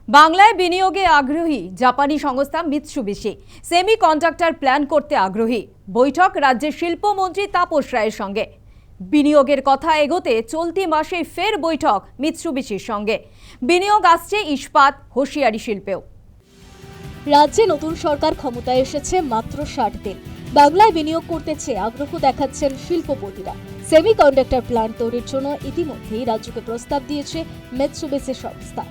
বাংলায় বিনিয়োগে আগ্রহী জাপানি সংস্থা মিৎসুবিশি। সেমিকন্ডাক্টর প্ল্যান করতে আগ্রহী। বৈঠক রাজ্যের শিল্পমন্ত্রী তাপস রায়ের সঙ্গে। বিনিয়োগের কথা এগোতে চলতি মাসে ফের বৈঠক মিৎসুবিশির সঙ্গে। বিনিয়োগ আসছে ইস্পাত, হুঁশিয়ারি শিল্পেও। রাজ্যে নতুন সরকার ক্ষমতায় এসেছে মাত্র 60 দিন। বাংলায় বিনিয়োগ করতে চেয়ে আগ্রহ দেখাচ্ছেন শিল্পপতিরা। সেমিকন্ডাক্টর প্ল্যান্ট তৈরির জন্য ইতিমধ্যেই রাজ্যকে প্রস্তাব দিয়েছে মিৎসুবিশি সংস্থা।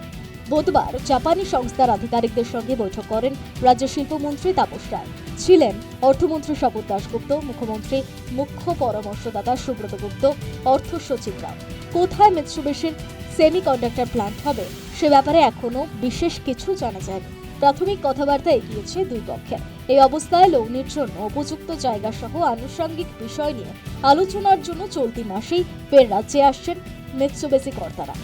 বুধবার জাপানি সংস্থার আধিকারিকদের সঙ্গে বৈঠক করেন রাজ্যের শিল্পমন্ত্রী তাপস রায়। ছিলেন অর্থমন্ত্রী স্বপন দাশগুপ্ত, মুখ্যমন্ত্রী মুখ্য পরামর্শদাতা সুব্রত গুপ্ত, অর্থ সচিবরা। কোথায় মিৎসুবিশির সেমিকন্ডাক্টর প্ল্যান্ট হবে সে ব্যাপারে এখনো বিশেষ কিছু জানা যায়নি। প্রাথমিক কথাবার্তা এগিয়েছে দুই পক্ষের। এই অবস্থায় লগ্নির জন্য উপযুক্ত জায়গা সহ আনুষঙ্গিক বিষয় নিয়ে আলোচনার জন্য চলতি মাসেই ফের রাজ্যে আসছেন মিৎসুবিশি কর্তারা।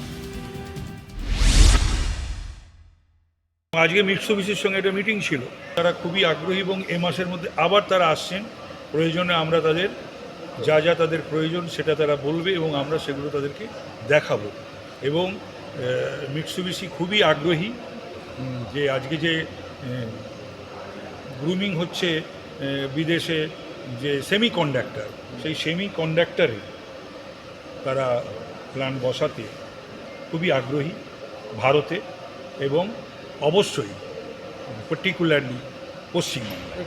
আজকে মিৎসুবিশির সঙ্গে একটা মিটিং ছিল, তারা খুবই আগ্রহী এবং এ মাসের মধ্যে আবার তারা আসছেন। প্রয়োজনে আমরা তাদের যা যা তাদের প্রয়োজন সেটা তারা বলবে এবং আমরা সেগুলো তাদেরকে দেখাবো। এবং মিৎসুবিশি খুবই আগ্রহী যে আজকে যে গ্রুমিং হচ্ছে বিদেশে যে সেমিকন্ডাক্টর, সেই সেমিকন্ডাক্টরে তারা প্ল্যান বসাতে খুবই আগ্রহী ভারতে এবং অবশ্যই পার্টিকুলারলি পশ্চিমবঙ্গে।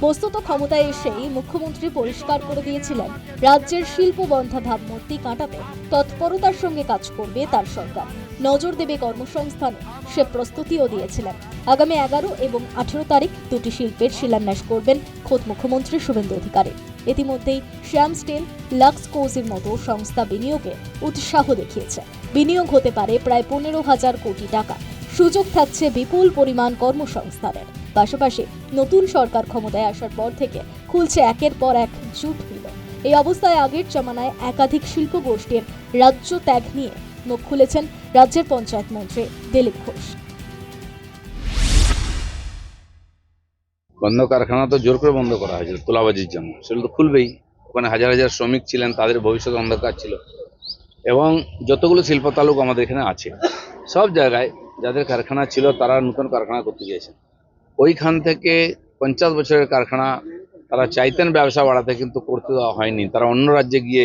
বস্তুত ক্ষমতায় এসেই মুখ্যমন্ত্রী পরিষ্কার করে দিয়েছিলেন রাজ্যের শিল্পবন্ধা ভাবমূর্তি কাটাতে তৎপরতার সঙ্গে কাজ করবে তার সরকার। নজর দেবে কর্মসংস্থানে, সে প্রস্তুতিও দিয়েছিলেন। আগামী 11 এবং 18 তারিখ দুটি শিল্পের শিলান্যাস করবেন খোদ মুখ্যমন্ত্রী শুভেন্দু অধিকারী। ইতিমধ্যেই শ্যাম স্টিল, লাক্স কোজির মতো সংস্থা বিনিয়োগে উৎসাহ দেখিয়েছে। বিনিয়োগ হতে পারে প্রায় 15,000 কোটি টাকা। সুযোগ থাকছে বিপুল পরিমাণ কর্মসংস্থানের। পাশাপাশি নতুন সরকার ক্ষমতায় আসার পর থেকে খুলছে একের পর এক জুট মিল। এই অবস্থায় আগের জমানায় একাধিক শিল্প গোষ্ঠীর রাজ্য ত্যাগ নিয়ে মুখ খুলেছেন রাজ্যের পঞ্চায়েত মন্ত্রী দিলীপ ঘোষ। বন্ধ কারখানা তো জোর করে বন্ধ করা হয়েছিল তোলাবাজির জন্য, সেগুলো তো খুলবেই। ওখানে হাজার হাজার শ্রমিক ছিলেন, তাদের ভবিষ্যৎ অন্ধকার ছিল। এবং যতগুলো শিল্প তালুক আমাদের এখানে আছে, সব জায়গায় যাদের কারখানা ছিল তারা নতুন কারখানা করতে গিয়েছেন। ওইখান থেকে 50 বছরের কারখানা তারা চাইতেন ব্যবসা বাড়াতে, কিন্তু করতে দেওয়া হয়নি। তারা অন্য রাজ্যে গিয়ে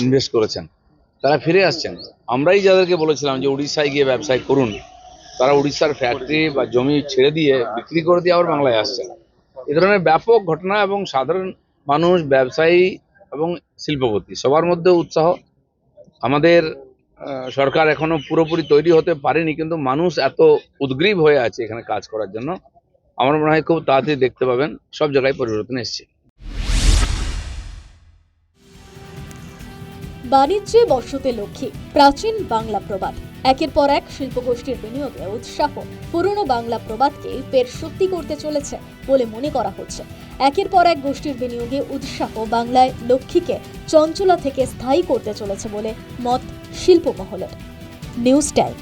ইনভেস্ট করেছেন, তারা ফিরে আসছেন। আমরাই যাদেরকে বলেছিলাম যে উড়িষ্যায় গিয়ে ব্যবসায় করুন, তারা উড়িষ্যার ফ্যাক্টরি বা জমি ছেড়ে দিয়ে বিক্রি করে দিয়ে আবার বাংলায় আসছেন। এ ধরনের ব্যাপক ঘটনা এবং সাধারণ মানুষ, ব্যবসায়ী এবং শিল্পপতি সবার মধ্যে উৎসাহ। আমাদের সরকার এখনো পুরোপুরি তৈরি হতে পারেনি, কিন্তু মানুষ এত উদ্গ্রীব হয়ে আছে এখানে কাজ করার জন্য। আমার মনে হয় খুব তাড়াতাড়ি দেখতে পাবেন সব জায়গায় পরিবর্তন এসছে। বাণিজ্যে বর্ষতে লক্ষ্মী, প্রাচীন বাংলা প্রবাদ। একের পর এক শিল্পগোষ্ঠীর বিনিয়োগে উৎসাহ পুরনো বাংলা প্রবাদকে ফের সত্যি করতে চলেছে বলে মনে করা হচ্ছে। একের পর এক গোষ্ঠীর বিনিয়োগে উৎসাহ বাংলায় লক্ষ্মীকে চঞ্চলা থেকে স্থায়ী করতে চলেছে বলে মত শিল্পমহলের। News time.